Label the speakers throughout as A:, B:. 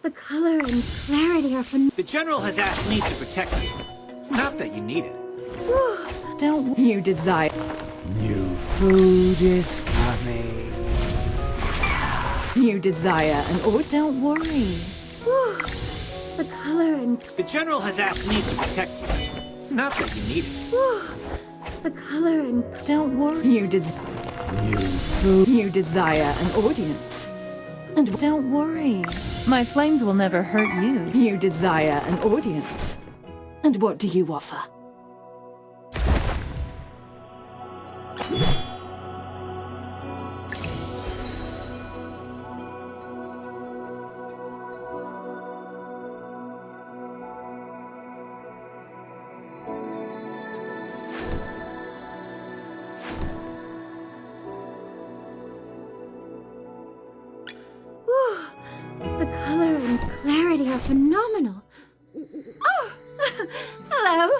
A: The color and clarity are
B: The General has asked me to protect you. Not that you need it.
C: Don't you desire?
D: New food is coming.
C: You desire an order? Don't worry.
A: The color and
B: The General has asked me to protect you. Not that you need it.
A: the color and
C: Don't worry. You desire an audience. And don't worry. My flames will never hurt you. You desire an audience. And what do you offer?
A: the color and clarity are phenomenal. Oh, hello.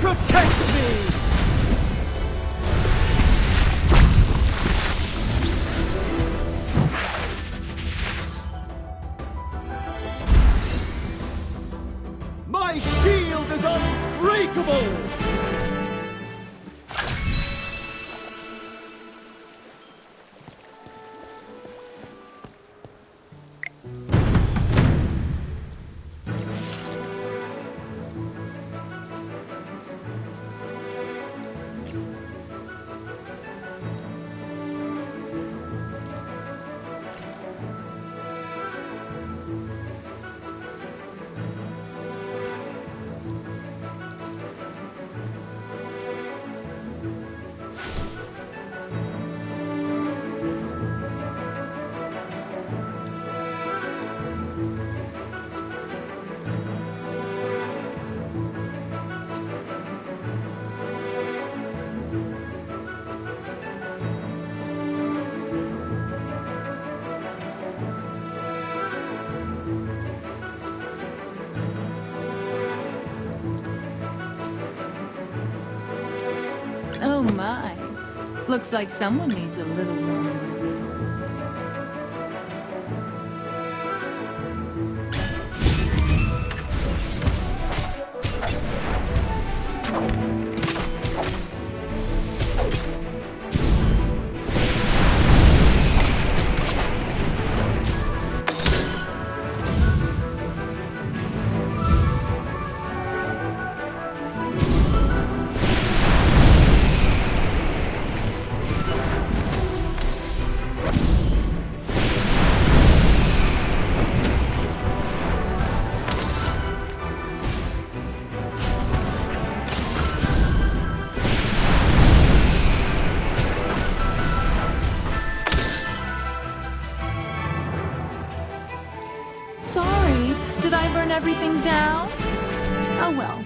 D: Protect me! My shield is unbreakable!
C: Oh my. Looks like someone needs a little more. going down? Oh well.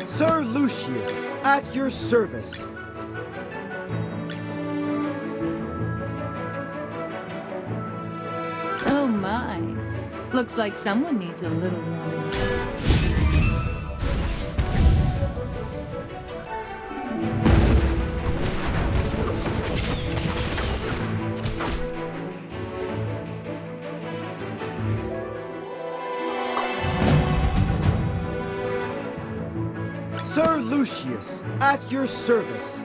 D: Sir Lucius, at your service.
C: Oh my. Looks like someone needs a little warming.
D: Sir Lucius, at your service.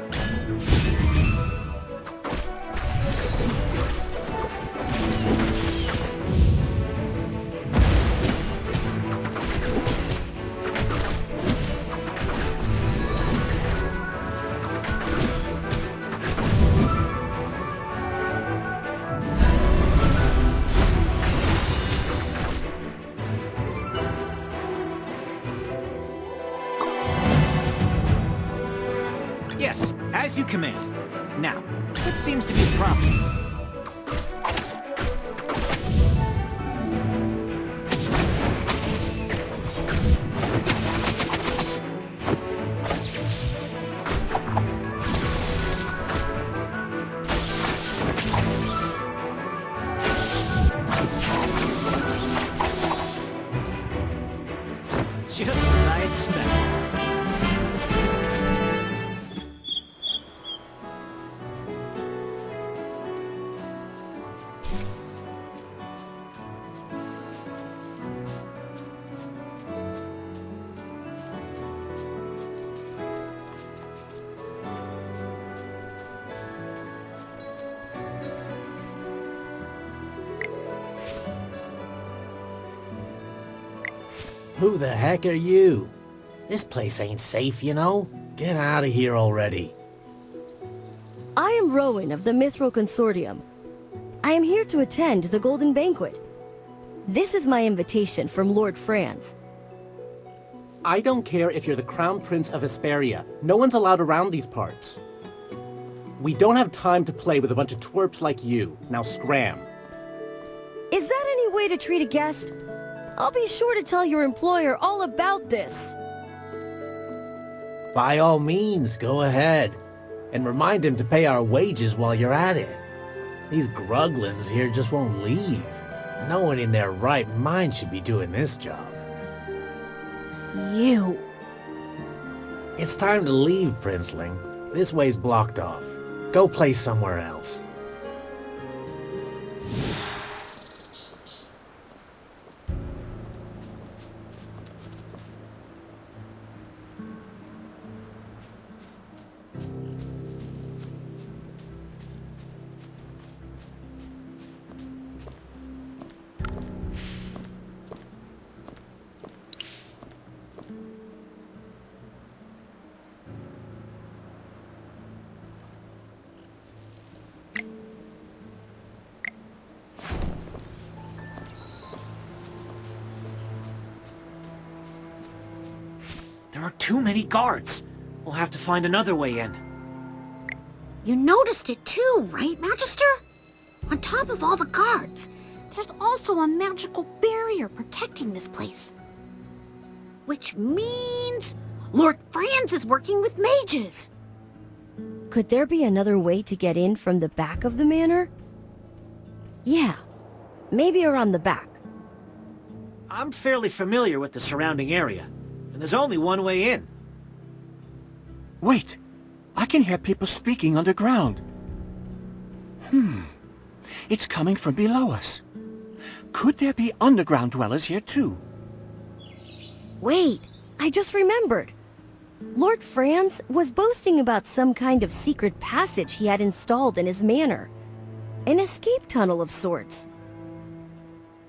B: Yes, as you command. Now, what seems to be the problem? Just as I expected.
E: Who the heck are you? This place ain't safe, you know? Get out of here already.
F: I am Rowan of the Mithril Consortium. I am here to attend the Golden Banquet. This is my invitation from Lord Franz.
E: I don't care if you're the Crown Prince of Hesperia. No one's allowed around these parts. We don't have time to play with a bunch of twerps like you. Now scram.
F: Is that any way to treat a guest? I'll be sure to tell your employer all about this.
E: By all means, go ahead. And remind him to pay our wages while you're at it. These gruglins here just won't leave. No one in their right mind should be doing this job.
F: You.
E: It's time to leave, Princeling. This way's blocked off. Go play somewhere else.
B: There are too many guards. We'll have to find another way in.
G: You noticed it too, right, Magister? On top of all the guards, there's also a magical barrier protecting this place. Which means Lord Franz is working with mages.
F: Could there be another way to get in from the back of the manor? Yeah, maybe around the back.
B: I'm fairly familiar with the surrounding area, and there's only one way in.
D: Wait, I can hear people speaking underground. It's coming from below us. Could there be underground dwellers here too?
F: Wait, I just remembered. Lord Franz was boasting about some kind of secret passage he had installed in his manor. An escape tunnel of sorts.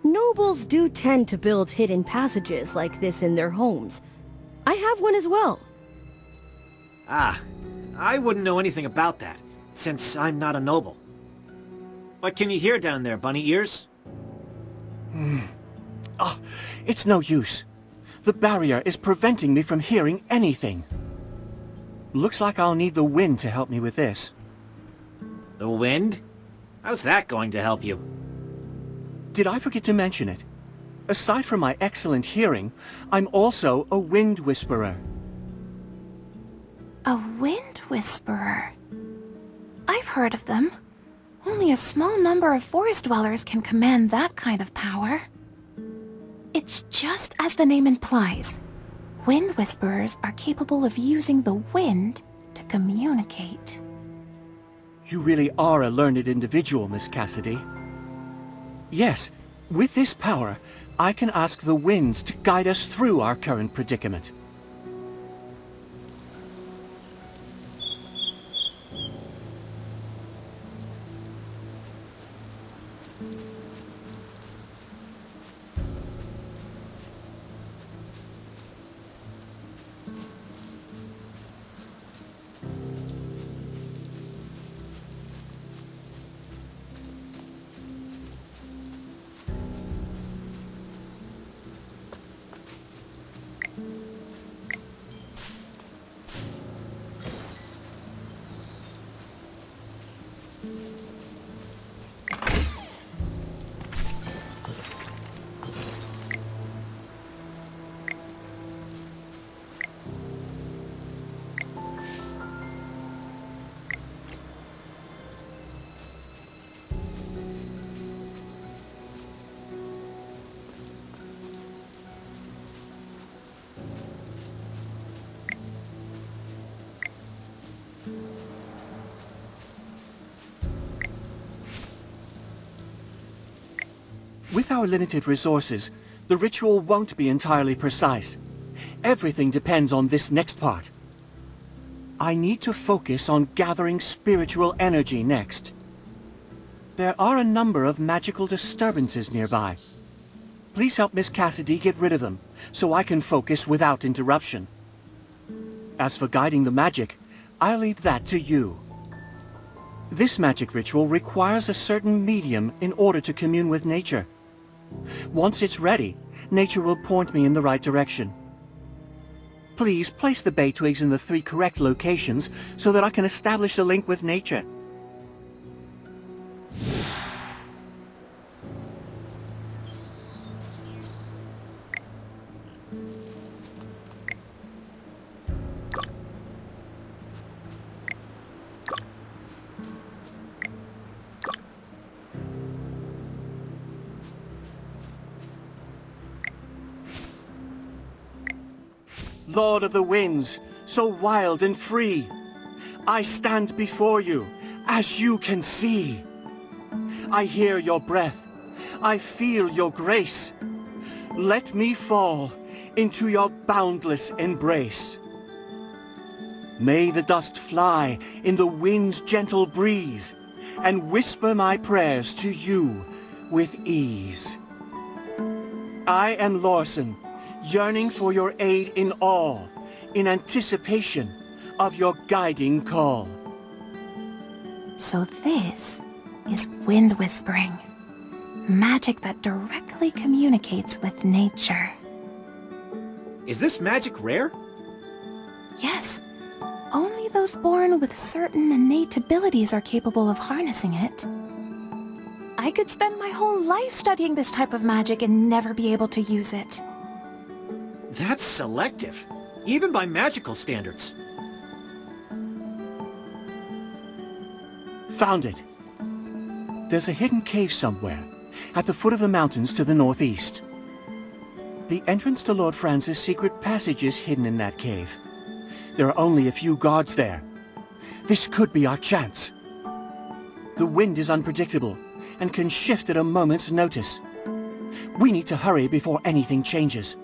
F: Nobles do tend to build hidden passages like this in their homes. I have one as well.
B: Ah, I wouldn't know anything about that, since I'm not a noble. What can you hear down there, bunny ears?
D: Ah, it's no use. The barrier is preventing me from hearing anything. Looks like I'll need the wind to help me with this.
B: The wind? How's that going to help you?
D: Did I forget to mention it? Aside from my excellent hearing, I'm also a wind whisperer.
H: A wind whisperer. I've heard of them. Only a small number of forest dwellers can command that kind of power. It's just as the name implies. Wind whisperers are capable of using the wind to communicate.
D: You really are a learned individual, Miss Cassidy. Yes, with this power, I can ask the winds to guide us through our current predicament. With our limited resources, the ritual won't be entirely precise. Everything depends on this next part. I need to focus on gathering spiritual energy next. There are a number of magical disturbances nearby. Please help Miss Cassidy get rid of them, so I can focus without interruption. As for guiding the magic, I'll leave that to you. This magic ritual requires a certain medium in order to commune with nature. Once it's ready, nature will point me in the right direction. Please place the bay twigs in the 3 correct locations so that I can establish a link with nature. Lord of the winds, so wild and free, I stand before you, as you can see. I hear your breath, I feel your grace. Let me fall into your boundless embrace. May the dust fly in the wind's gentle breeze, and whisper my prayers to you with ease. I am Lorson, yearning for your aid in all, in anticipation of your guiding call.
H: So this is wind whispering. Magic that directly communicates with nature.
B: Is this magic rare?
H: Yes, only those born with certain innate abilities are capable of harnessing it. I could spend my whole life studying this type of magic and never be able to use it.
B: That's selective, even by magical standards.
D: Found it. There's a hidden cave somewhere, at the foot of the mountains to the northeast. The entrance to Lord Franz's secret passage is hidden in that cave. There are only a few guards there. This could be our chance. The wind is unpredictable, and can shift at a moment's notice. We need to hurry before anything changes.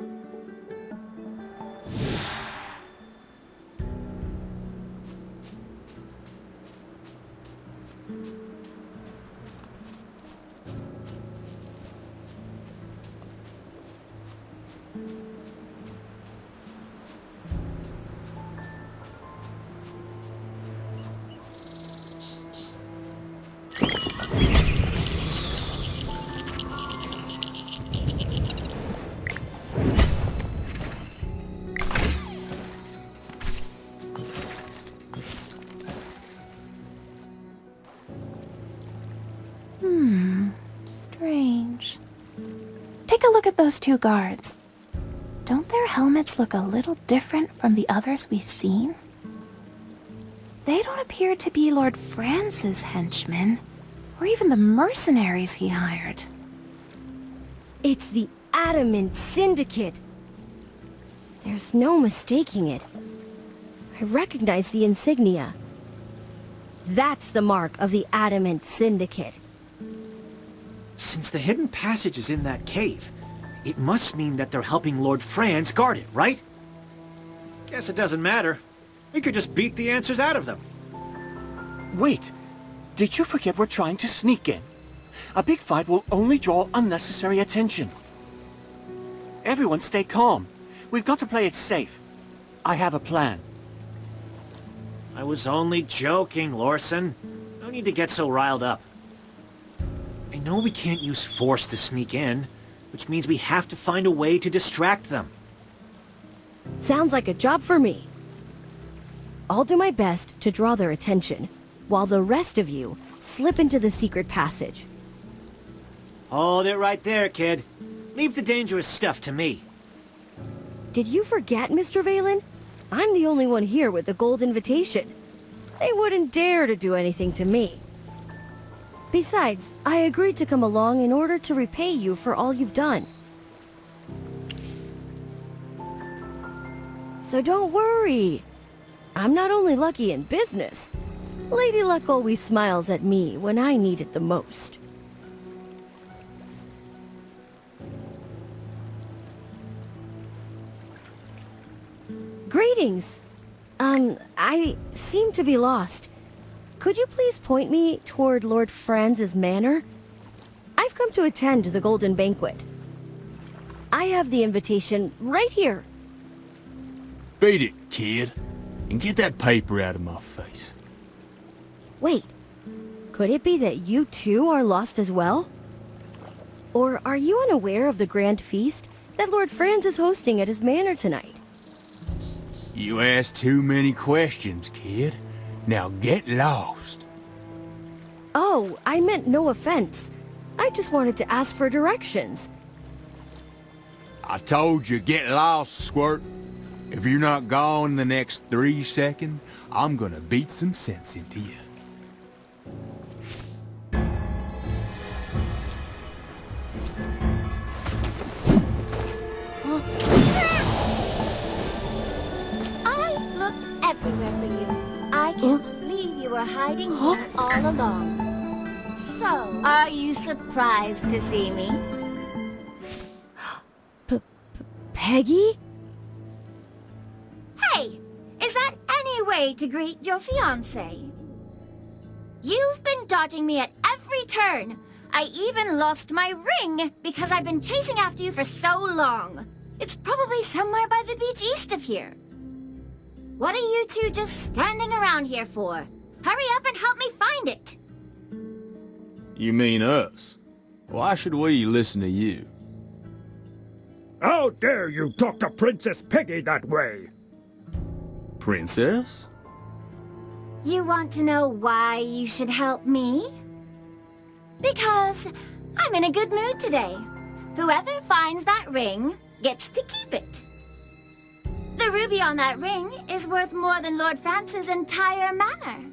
H: Strange. Take a look at those two guards. Don't their helmets look a little different from the others we've seen? They don't appear to be Lord Francis' henchmen, or even the mercenaries he hired.
F: It's the Adamant Syndicate. There's no mistaking it. I recognize the insignia. That's the mark of the Adamant Syndicate.
B: Since the hidden passage is in that cave, it must mean that they're helping Lord Franz guard it, right? Guess it doesn't matter. We could just beat the answers out of them.
D: Wait, did you forget we're trying to sneak in? A big fight will only draw unnecessary attention. Everyone stay calm. We've got to play it safe. I have a plan.
B: I was only joking, Lorson. No need to get so riled up. I know we can't use force to sneak in, which means we have to find a way to distract them.
F: Sounds like a job for me. I'll do my best to draw their attention, while the rest of you slip into the secret passage.
B: Hold it right there, kid. Leave the dangerous stuff to me.
F: Did you forget, Mr. Valen? I'm the only one here with the gold invitation. They wouldn't dare to do anything to me. Besides, I agreed to come along in order to repay you for all you've done. So don't worry. I'm not only lucky in business. Lady Luck always smiles at me when I need it the most. Greetings. I seem to be lost. Could you please point me toward Lord Franz's manor? I've come to attend the Golden Banquet. I have the invitation right here.
I: Beat it, kid, and get that paper out of my face.
F: Wait, could it be that you too are lost as well? Or are you unaware of the grand feast that Lord Franz is hosting at his manor tonight?
I: You ask too many questions, kid. Now get lost.
F: Oh, I meant no offense. I just wanted to ask for directions.
I: I told you, get lost, Squirt. If you're not gone in the next 3 seconds, I'm gonna beat some sense into you.
A: I looked everywhere for you. I can't believe you were hiding here all along. So, are you surprised to see me?
F: Peggy?
A: Hey, is that any way to greet your fiancé? You've been dodging me at every turn. I even lost my ring because I've been chasing after you for so long. It's probably somewhere by the beach east of here. What are you two just standing around here for? Hurry up and help me find it!
I: You mean us? Why should we listen to you?
J: How dare you talk to Princess Peggy that way?
I: Princess?
A: You want to know why you should help me? Because I'm in a good mood today. Whoever finds that ring gets to keep it. The ruby on that ring is worth more than Lord Francis' entire manor.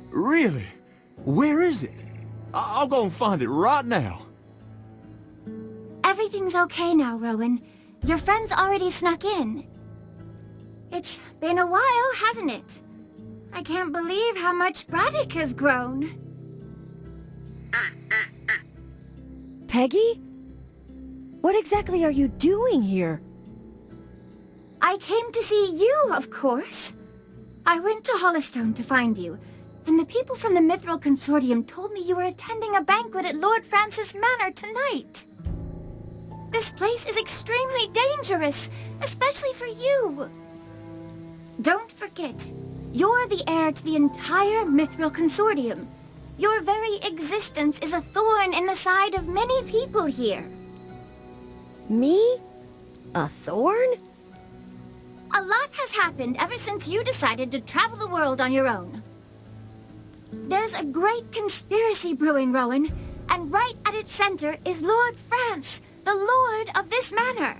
I: Really? Where is it? I'll go and find it right now.
A: Everything's okay now, Rowan. Your friend's already snuck in. It's been a while, hasn't it? I can't believe how much Braddock has grown.
F: Peggy? What exactly are you doing here?
A: I came to see you, of course. I went to Hollowstone to find you, And the people from the Mithril Consortium told me you were attending a banquet at Lord Francis Manor tonight. This place is extremely dangerous, especially for you. Don't forget, you're the heir to the entire Mithril Consortium. Your very existence is a thorn in the side of many people here.
F: Me? A thorn?
A: A lot has happened ever since you decided to travel the world on your own. There's a great conspiracy brewing, Rowan, and right at its center is Lord France, the lord of this manor.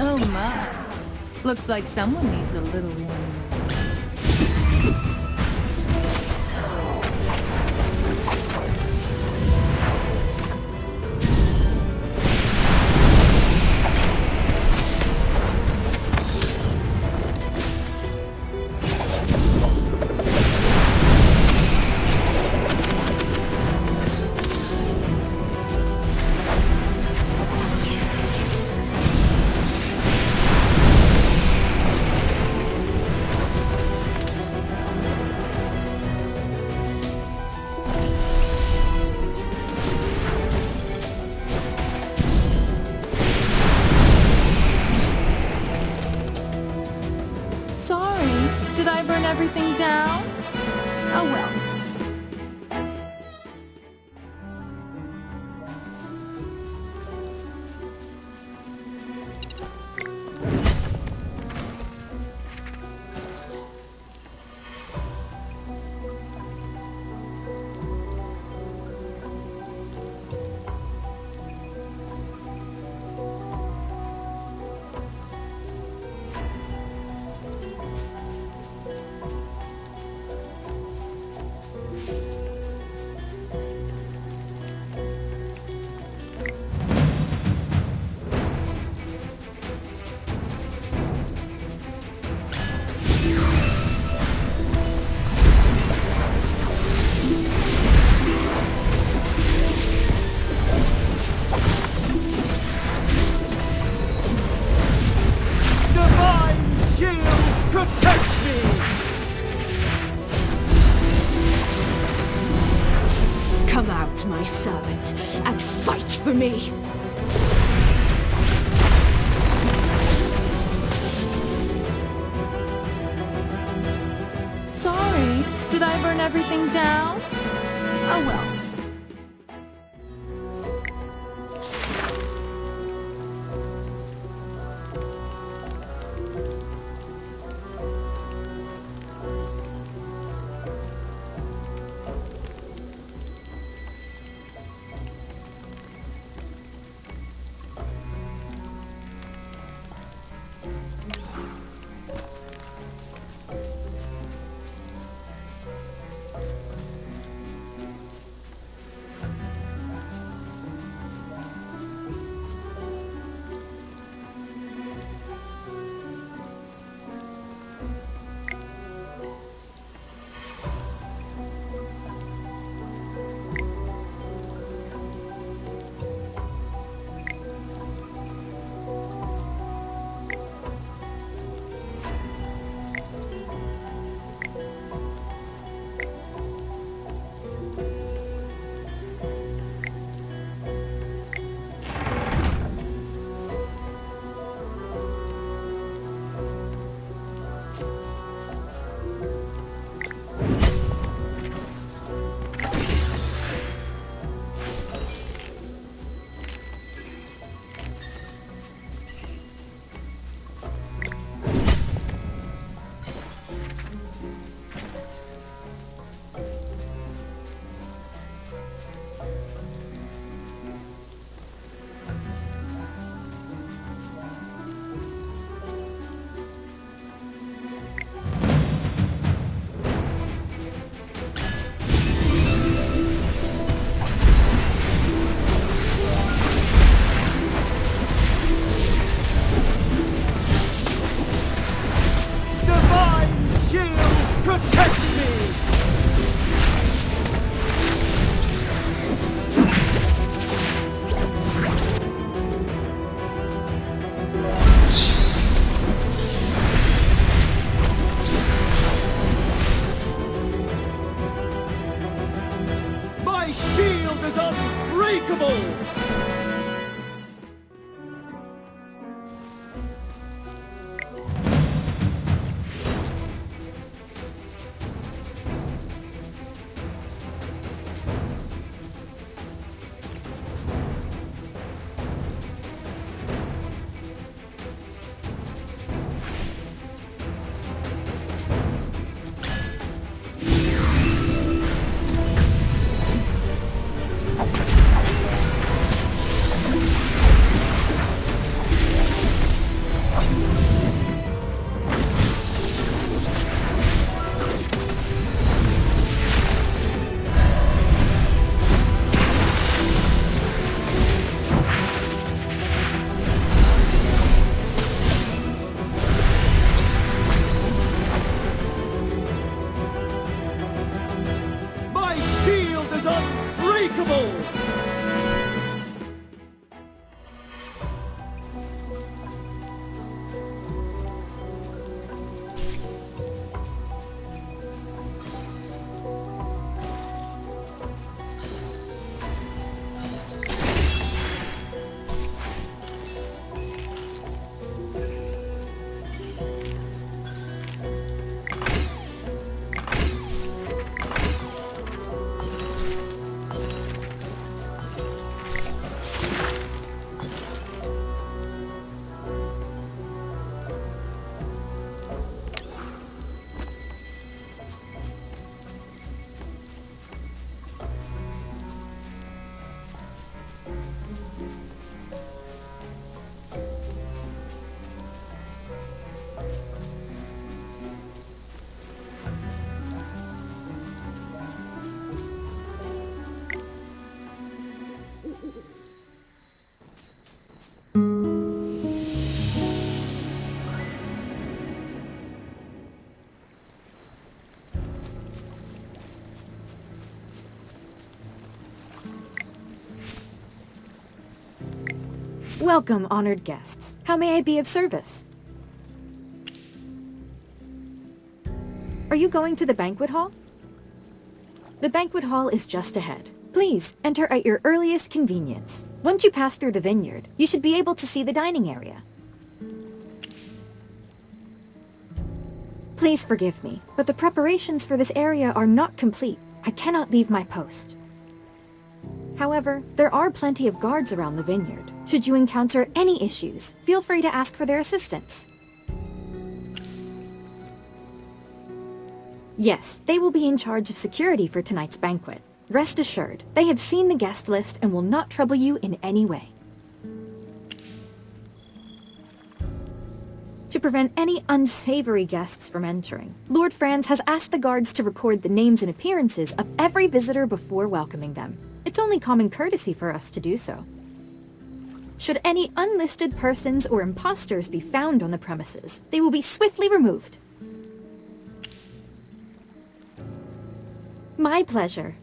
C: Oh my. Looks like someone needs a little warning. Sorry, did I burn everything down? Oh well.
F: Come out, my servant, and fight for me!
C: Sorry, did I burn everything down? Oh well.
D: My shield is unbreakable! Unbreakable!
K: Welcome, honored guests. How may I be of service? Are you going to the banquet hall? The banquet hall is just ahead. Please, enter at your earliest convenience. Once you pass through the vineyard, you should be able to see the dining area. Please forgive me, but the preparations for this area are not complete. I cannot leave my post. However, there are plenty of guards around the vineyard. Should you encounter any issues, feel free to ask for their assistance. Yes, they will be in charge of security for tonight's banquet. Rest assured, they have seen the guest list and will not trouble you in any way. To prevent any unsavory guests from entering, Lord Franz has asked the guards to record the names and appearances of every visitor before welcoming them. It's only common courtesy for us to do so. Should any unlisted persons or imposters be found on the premises, they will be swiftly removed. My pleasure.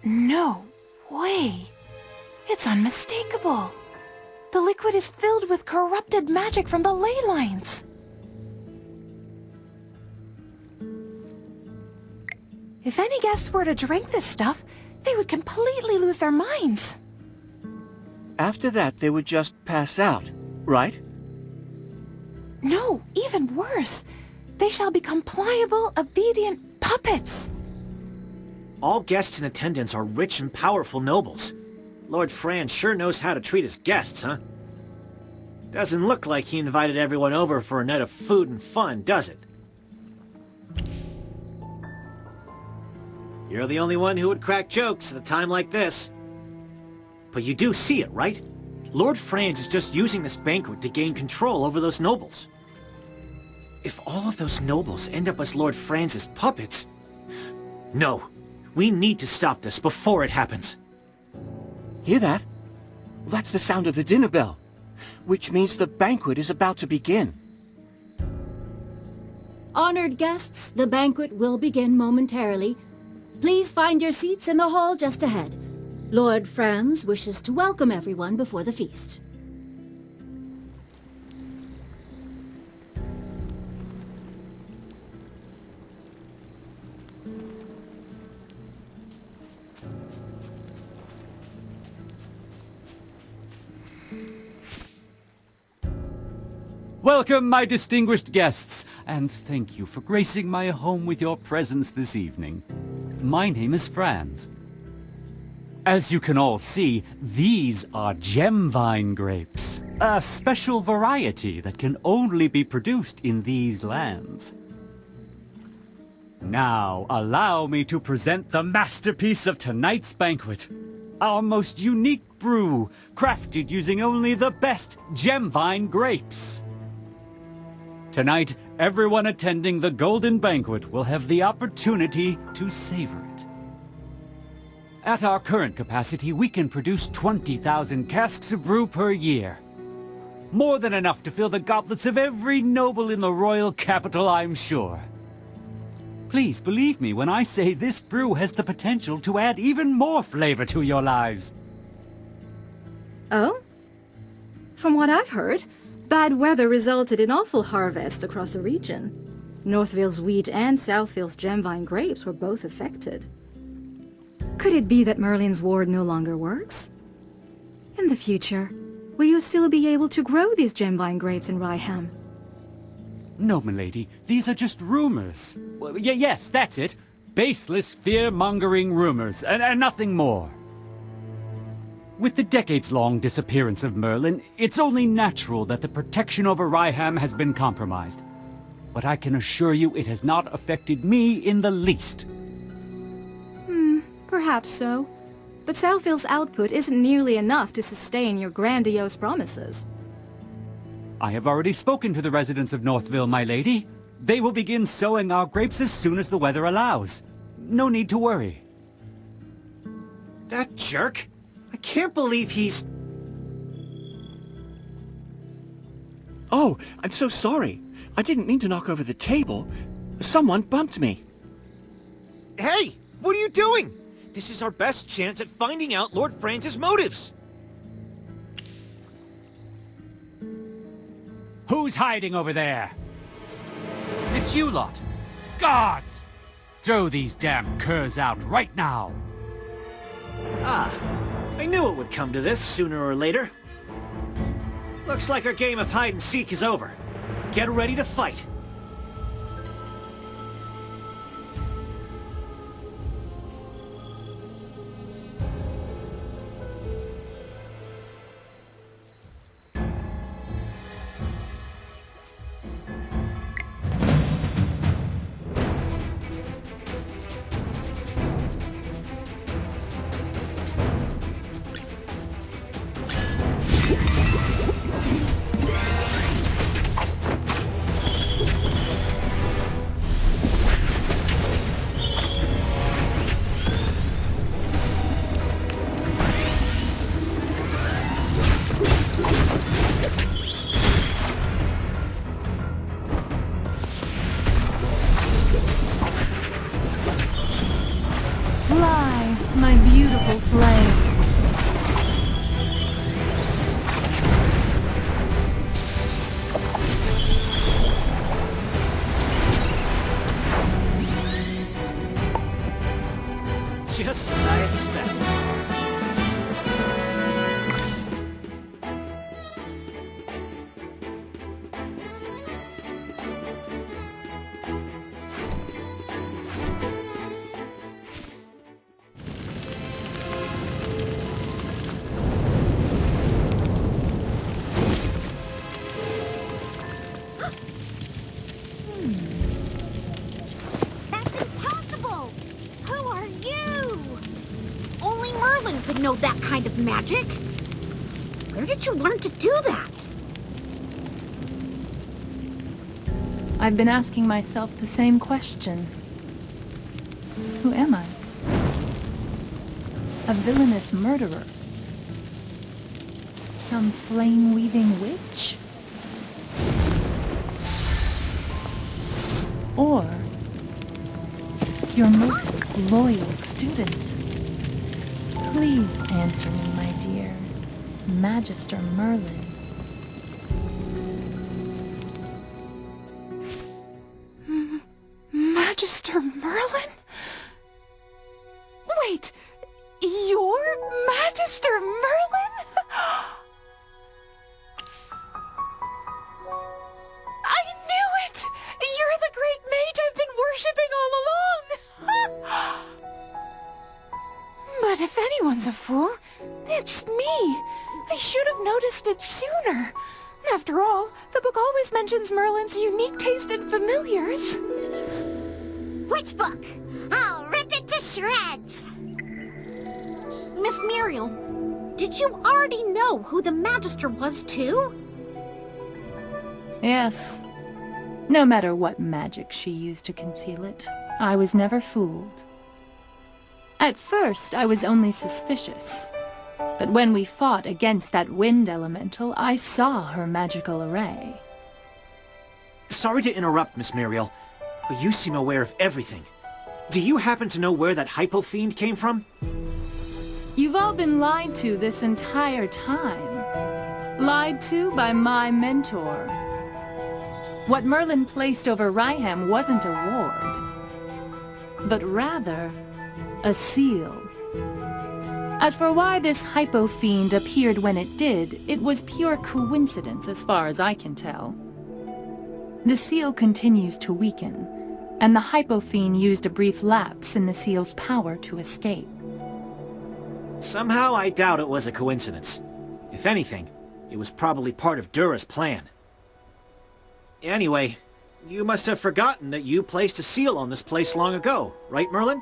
H: No way. It's unmistakable. The liquid is filled with corrupted magic from the ley lines. If any guests were to drink this stuff, they would completely lose their minds.
D: After that, they would just pass out, right?
H: No, even worse. They shall become pliable, obedient puppets.
B: All guests in attendance are rich and powerful nobles. Lord Franz sure knows how to treat his guests, huh? Doesn't look like he invited everyone over for a night of food and fun, does it? You're the only one who would crack jokes at a time like this. But you do see it, right? Lord Franz is just using this banquet to gain control over those nobles. If all of those nobles end up as Lord Franz's puppets... No, we need to stop this before it happens.
D: Hear that? That's the sound of the dinner bell, which means the banquet is about to begin.
L: Honored guests, the banquet will begin momentarily. Please find your seats in the hall just ahead. Lord Franz wishes to welcome everyone before the feast.
M: Welcome, my distinguished guests, and thank you for gracing my home with your presence this evening. My name is Franz. As you can all see, these are gemvine grapes, a special variety that can only be produced in these lands. Now, allow me to present the masterpiece of tonight's banquet, our most unique brew, crafted using only the best gemvine grapes. Tonight, everyone attending the Golden Banquet will have the opportunity to savor it. At our current capacity, we can produce 20,000 casks of brew per year. More than enough to fill the goblets of every noble in the royal capital, I'm sure. Please believe me when I say this brew has the potential to add even more flavor to your lives.
K: Oh? From what I've heard, bad weather resulted in awful harvests across the region. Northville's wheat and Southville's gemvine grapes were both affected. Could it be that Merlin's ward no longer works? In the future, will you still be able to grow these gemvine grapes in Ryham?
M: No, milady, these are just rumors. Well, yes, that's it. Baseless, fear-mongering rumors, and nothing more. With the decades-long disappearance of Merlin, it's only natural that the protection over Ryham has been compromised. But I can assure you it has not affected me in the least.
K: Perhaps so. But Southville's output isn't nearly enough to sustain your grandiose promises.
M: I have already spoken to the residents of Northville, my lady. They will begin sowing our grapes as soon as the weather allows. No need to worry.
B: That jerk? I can't believe he's...
D: Oh, I'm so sorry. I didn't mean to knock over the table. Someone bumped me.
B: Hey! What are you doing? This is our best chance at finding out Lord Franz's motives.
M: Who's hiding over there? It's you lot. Guards! Throw these damn curs out right now.
B: Ah, I knew it would come to this sooner or later. Looks like our game of hide and seek is over. Get ready to fight.
C: powerful flame.
B: Just as I expected.
G: That's impossible! Who are you? Only Merlin could know that kind of magic. Where did you learn to do that?
C: I've been asking myself the same question. Who am I? A villainous murderer? Some flame-weaving witch? Or your most loyal student? Please answer me, my dear Magister Merlin.
H: Magister Merlin? Wait, you're Magister Merlin? I knew it! You're the great mage I've been worshipping all along! But if anyone's a fool, it's me. I should have noticed it sooner. After all, the book always mentions Merlin's unique taste in familiars.
G: Which book? I'll rip it to shreds! Miss Muriel, did you already know who the Magister was, too?
C: Yes. No matter what magic she used to conceal it, I was never fooled. At first, I was only suspicious. But when we fought against that wind elemental, I saw her magical array.
B: Sorry to interrupt, Miss Muriel, but you seem aware of everything. Do you happen to know where that hypo-fiend came from?
C: You've all been lied to this entire time. Lied to by my mentor. What Merlin placed over Ryham wasn't a ward, but rather a seal. As for why this hypo-fiend appeared when it did, it was pure coincidence as far as I can tell. The seal continues to weaken, and the hypo-fiend used a brief lapse in the seal's power to escape.
B: Somehow I doubt it was a coincidence. If anything, it was probably part of Dura's plan. Anyway, you must have forgotten that you placed a seal on this place long ago, right, Merlin?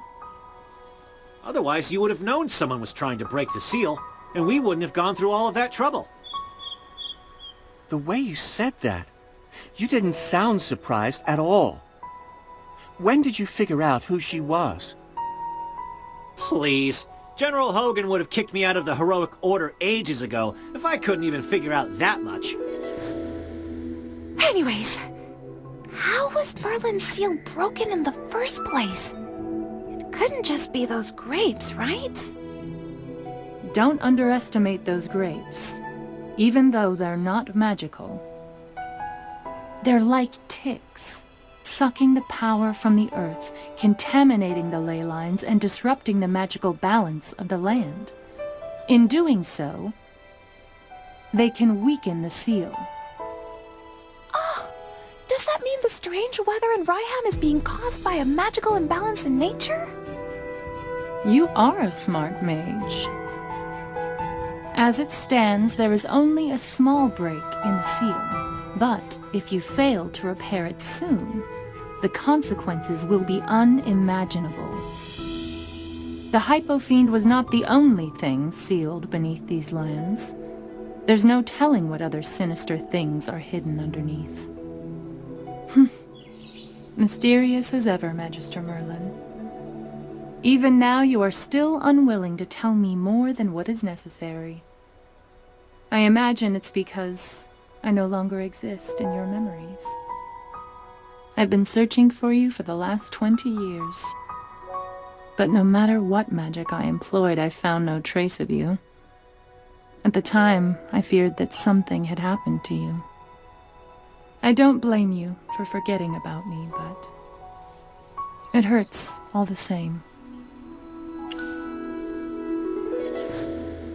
B: Otherwise, you would have known someone was trying to break the seal, and we wouldn't have gone through all of that trouble.
D: The way you said that, you didn't sound surprised at all. When did you figure out who she was?
B: Please. General Hogan would have kicked me out of the Heroic Order ages ago if I couldn't even figure out that much.
H: Anyways, how was Merlin's seal broken in the first place? It couldn't just be those grapes, right?
C: Don't underestimate those grapes, even though they're not magical. They're like ticks, sucking the power from the earth, contaminating the ley lines, and disrupting the magical balance of the land. In doing so, they can weaken the seal.
H: Does that mean the strange weather in Ryham is being caused by a magical imbalance in nature?
C: You are a smart mage. As it stands, there is only a small break in the seal. But if you fail to repair it soon, the consequences will be unimaginable. The Hypo-Fiend was not the only thing sealed beneath these lands. There's no telling what other sinister things are hidden underneath. Mysterious as ever, Magister Merlin. Even now you are still unwilling to tell me more than what is necessary. I imagine it's because I no longer exist in your memories. I've been searching for you for the last 20 years. But no matter what magic I employed, I found no trace of you. At the time, I feared that something had happened to you. I don't blame you for forgetting about me, but it hurts all the same.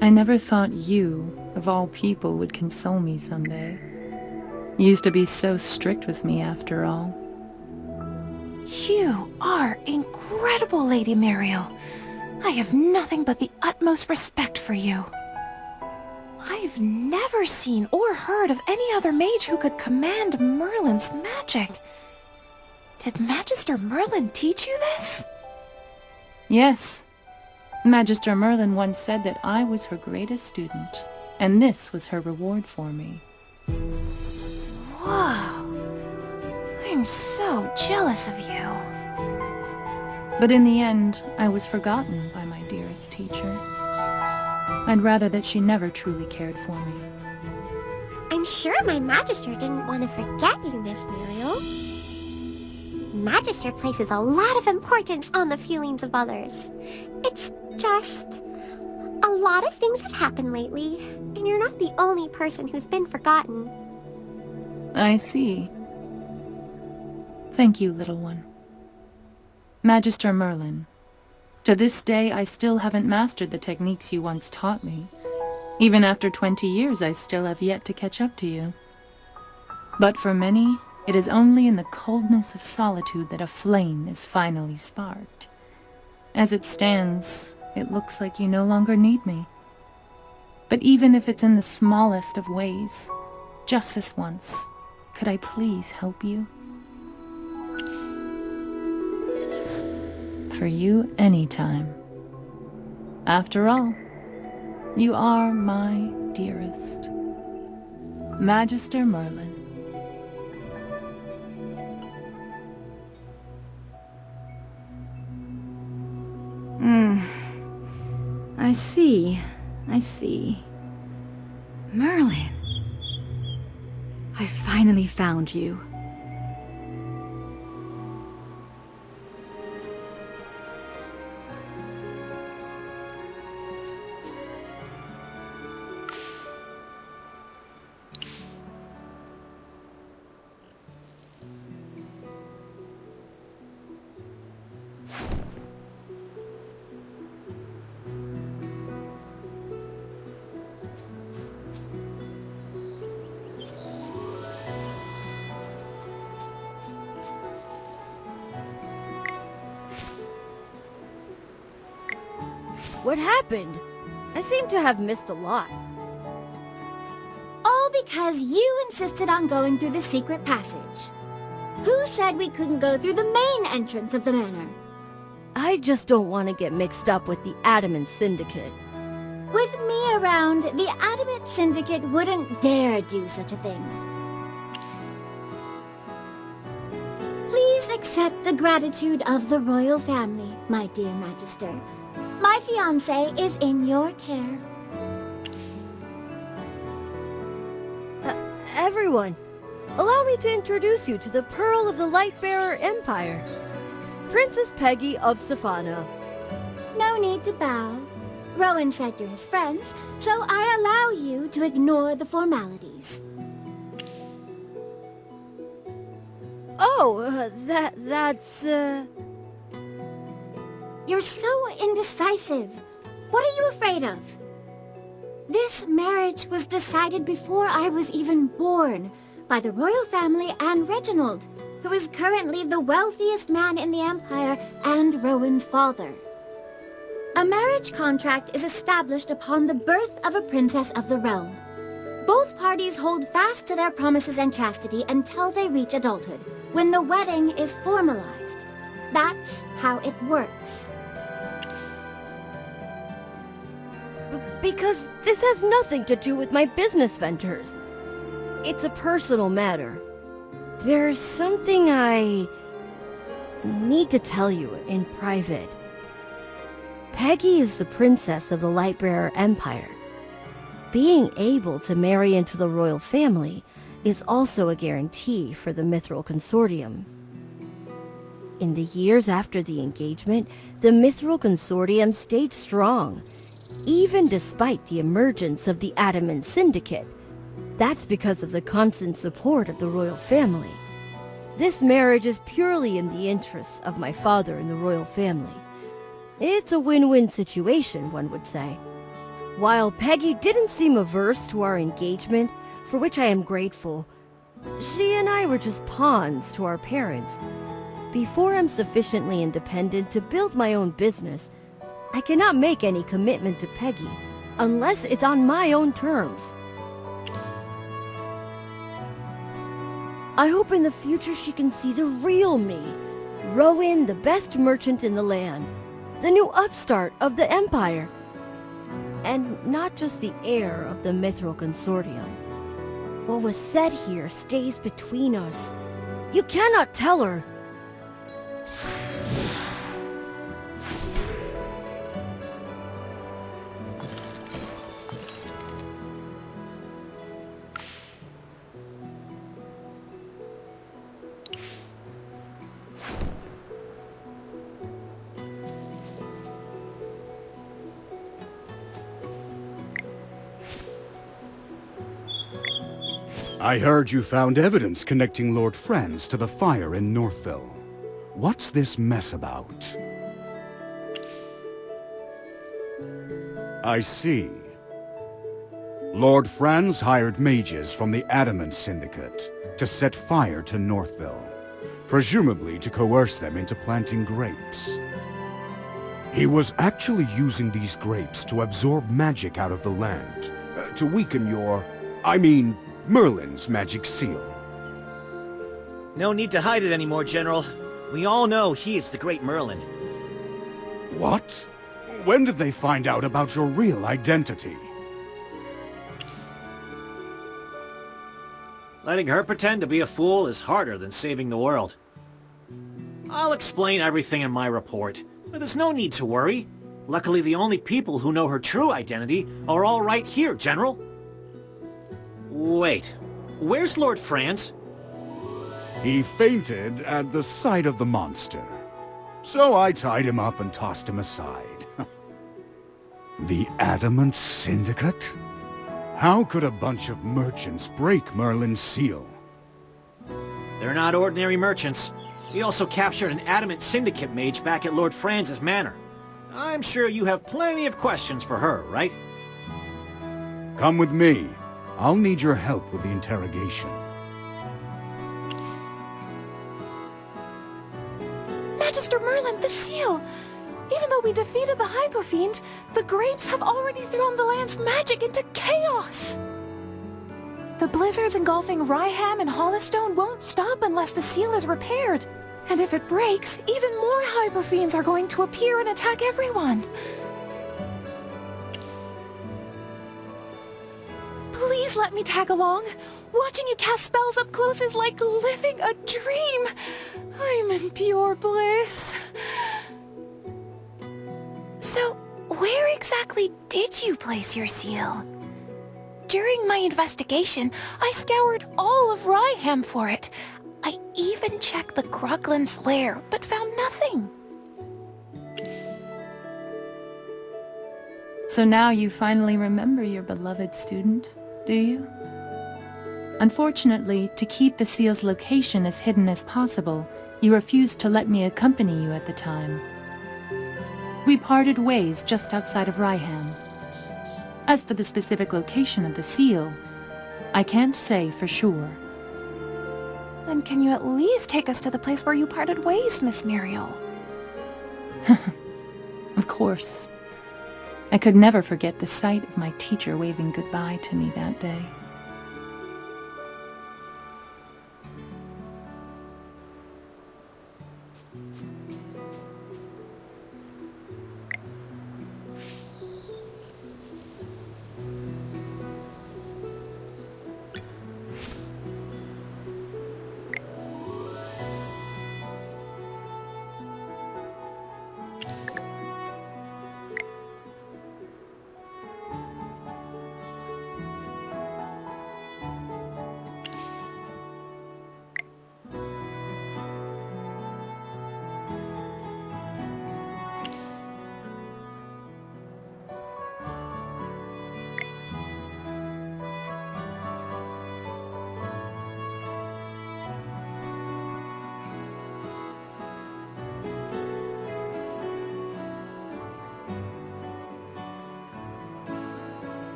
C: I never thought you, of all people, would console me someday. You used to be so strict with me after all.
H: You are incredible, Lady Muriel. I have nothing but the utmost respect for you. I've never seen or heard of any other mage who could command Merlin's magic. Did Magister Merlin teach you this?
C: Yes. Magister Merlin once said that I was her greatest student, and this was her reward for me.
H: Whoa. I'm so jealous of you.
C: But in the end, I was forgotten by my dearest teacher. I'd rather that she never truly cared for me.
N: I'm sure my Magister didn't want to forget you, Miss Muriel. Magister places a lot of importance on the feelings of others. It's just... a lot of things have happened lately, and you're not the only person who's been forgotten.
C: I see. Thank you, little one. Magister Merlin, to this day I still haven't mastered the techniques you once taught me. Even after 20 years, I still have yet to catch up to you. But for many, it is only in the coldness of solitude that a flame is finally sparked. As it stands, it looks like you no longer need me. But even if it's in the smallest of ways, just this once, could I please help you? For you, anytime. After all, you are my dearest. Magister Merlin.
F: I see. I see. Merlin. I finally found you. What happened? I seem to have missed a lot.
A: All because you insisted on going through the secret passage. Who said we couldn't go through the main entrance of the manor?
F: I just don't want to get mixed up with the Adamant Syndicate.
A: With me around, the Adamant Syndicate wouldn't dare do such a thing. Please accept the gratitude of the royal family, my dear Magister. My fiancé is in your care.
F: Everyone, allow me to introduce you to the Pearl of the Lightbearer Empire, Princess Peggy of Safana.
A: No need to bow. Rowan said you're his friends, so I allow you to ignore the formalities.
F: Oh, that's...
A: You're so indecisive. What are you afraid of? This marriage was decided before I was even born by the royal family and Reginald, who is currently the wealthiest man in the Empire and Rowan's father. A marriage contract is established upon the birth of a princess of the realm. Both parties hold fast to their promises and chastity until they reach adulthood, when the wedding is formalized. That's how it works.
F: Because this has nothing to do with my business ventures. It's a personal matter. There's something I need to tell you in private. Peggy is the princess of the Lightbearer Empire. Being able to marry into the royal family is also a guarantee for the Mithril Consortium. In the years after the engagement, the Mithril Consortium stayed strong, even despite the emergence of the Adamant Syndicate. That's because of the constant support of the royal family. This marriage is purely in the interests of my father and the royal family. It's a win-win situation, one would say. While Peggy didn't seem averse to our engagement, for which I am grateful, she and I were just pawns to our parents. Before I'm sufficiently independent to build my own business, I cannot make any commitment to Peggy, unless it's on my own terms. I hope in the future she can see the real me. Rowan, the best merchant in the land. The new upstart of the Empire. And not just the heir of the Mithril Consortium. What was said here stays between us. You cannot tell her.
O: I heard you found evidence connecting Lord Franz to the fire in Northville. What's this mess about? I see. Lord Franz hired mages from the Adamant Syndicate to set fire to Northville, presumably to coerce them into planting grapes. He was actually using these grapes to absorb magic out of the land, to weaken Merlin's magic seal.
B: No need to hide it anymore, General. We all know he is the great Merlin.
O: What? When did they find out about your real identity?
B: Letting her pretend to be a fool is harder than saving the world. I'll explain everything in my report, but there's no need to worry. Luckily, the only people who know her true identity are all right here, General. Wait, where's Lord Franz?
O: He fainted at the sight of the monster. So I tied him up and tossed him aside. The Adamant Syndicate? How could a bunch of merchants break Merlin's seal?
B: They're not ordinary merchants. We also captured an Adamant Syndicate mage back at Lord Franz's manor. I'm sure you have plenty of questions for her, right?
O: Come with me. I'll need your help with the interrogation.
H: Magister Merlin, the seal! Even though we defeated the Hypofiend, the grapes have already thrown the land's magic into chaos! The blizzards engulfing Ryham and Hollystone won't stop unless the seal is repaired. And if it breaks, even more Hypofiends are going to appear and attack everyone. Please let me tag along. Watching you cast spells up close is like living a dream. I'm in pure bliss. So, where exactly did you place your seal? During my investigation, I scoured all of Ryham for it. I even checked the Gruglin's lair, but found nothing.
C: So now you finally remember your beloved student, do you? Unfortunately, to keep the seal's location as hidden as possible, you refused to let me accompany you at the time. We parted ways just outside of Ryham. As for the specific location of the seal, I can't say for sure.
H: Then can you at least take us to the place where you parted ways, Miss Muriel?
C: Of course. I could never forget the sight of my teacher waving goodbye to me that day.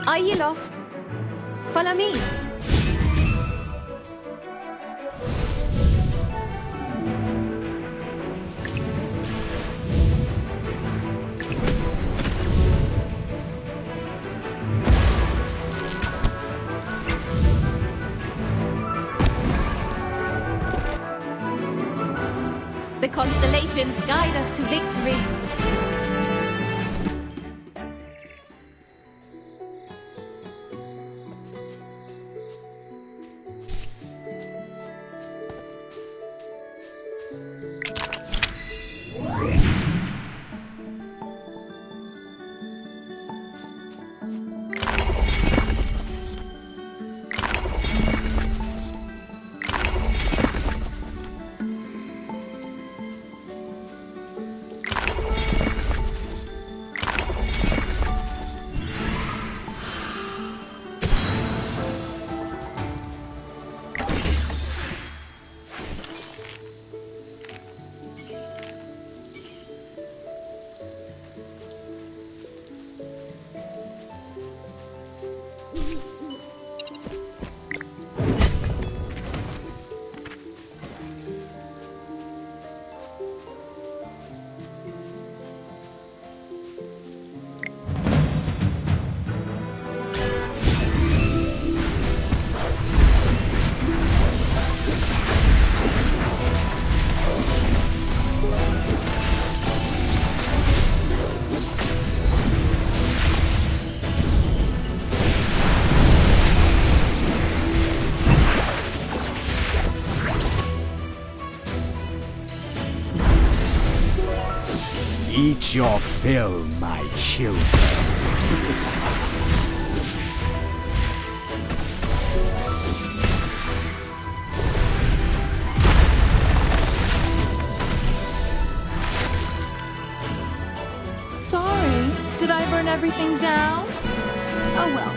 K: Are you lost? Follow me. The constellations guide us to victory.
O: Eat your fill, my children.
C: Sorry, did I burn everything down? Oh well.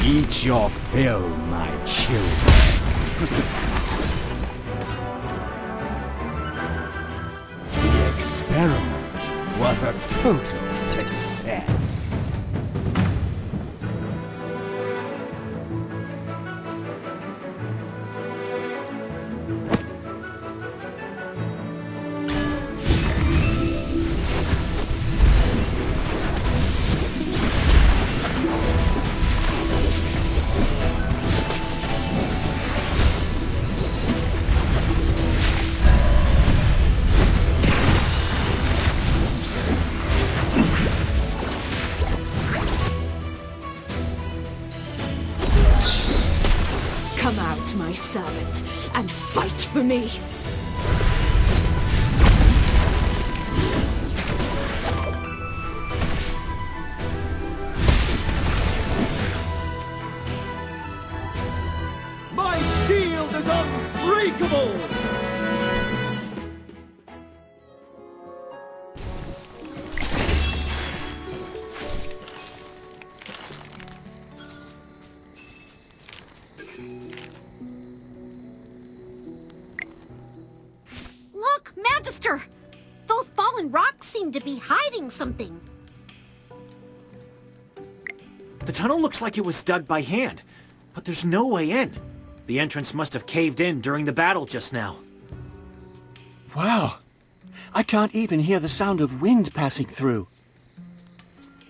O: Eat your fill, my children. The experiment was a total success.
P: Come out, my servant, and fight for me.
Q: My shield is unbreakable!
G: Look, Magister! Those fallen rocks seem to be hiding something.
B: The tunnel looks like it was dug by hand, but there's no way in. The entrance must have caved in during the battle just now.
D: Wow. I can't even hear the sound of wind passing through.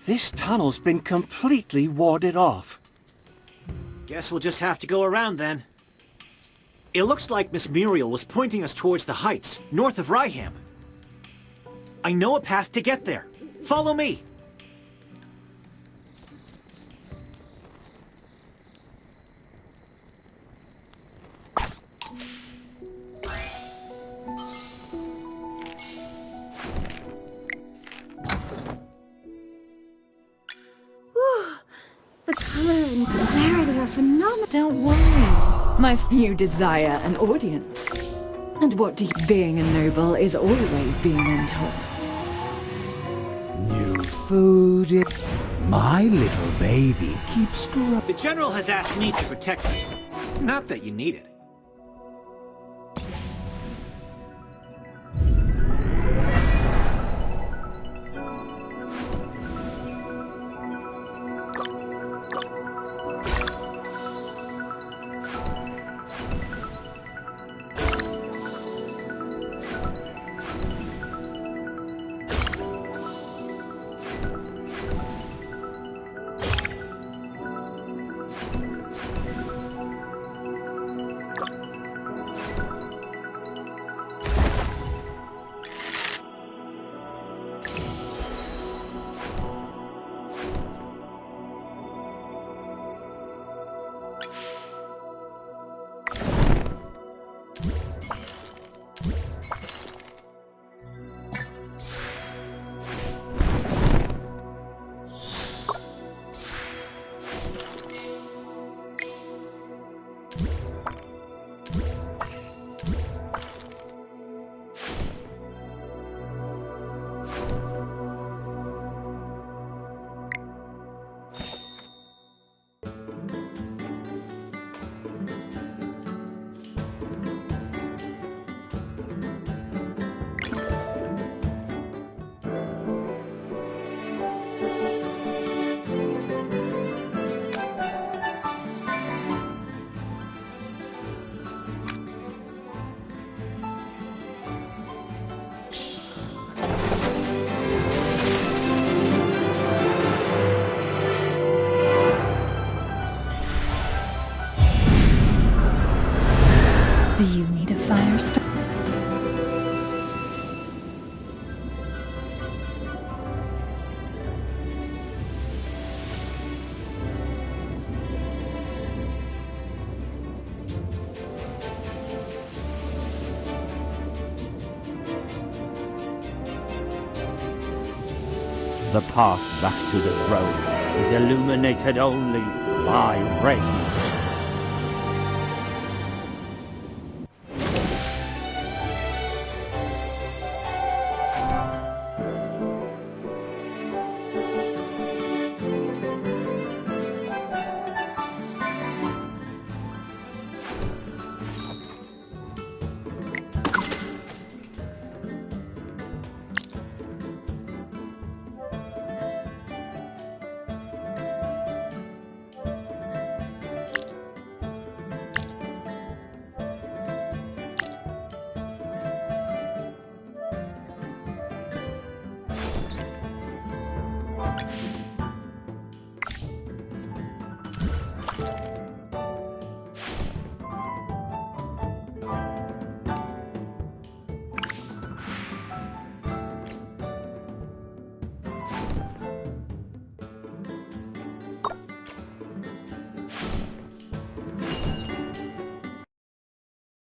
D: This tunnel's been completely warded off.
B: Guess we'll just have to go around then. It looks like Miss Muriel was pointing us towards the heights, north of Ryham. I know a path to get there. Follow me.
L: The color and clarity are phenomenal.
R: Don't worry. You desire an audience. And what do you... Being a noble is always being on top.
I: New food. My little baby keeps growing.
B: The General has asked me to protect you. Not that you need it.
H: Do you need a fire starter?
S: The path back to the throne is illuminated only by rays.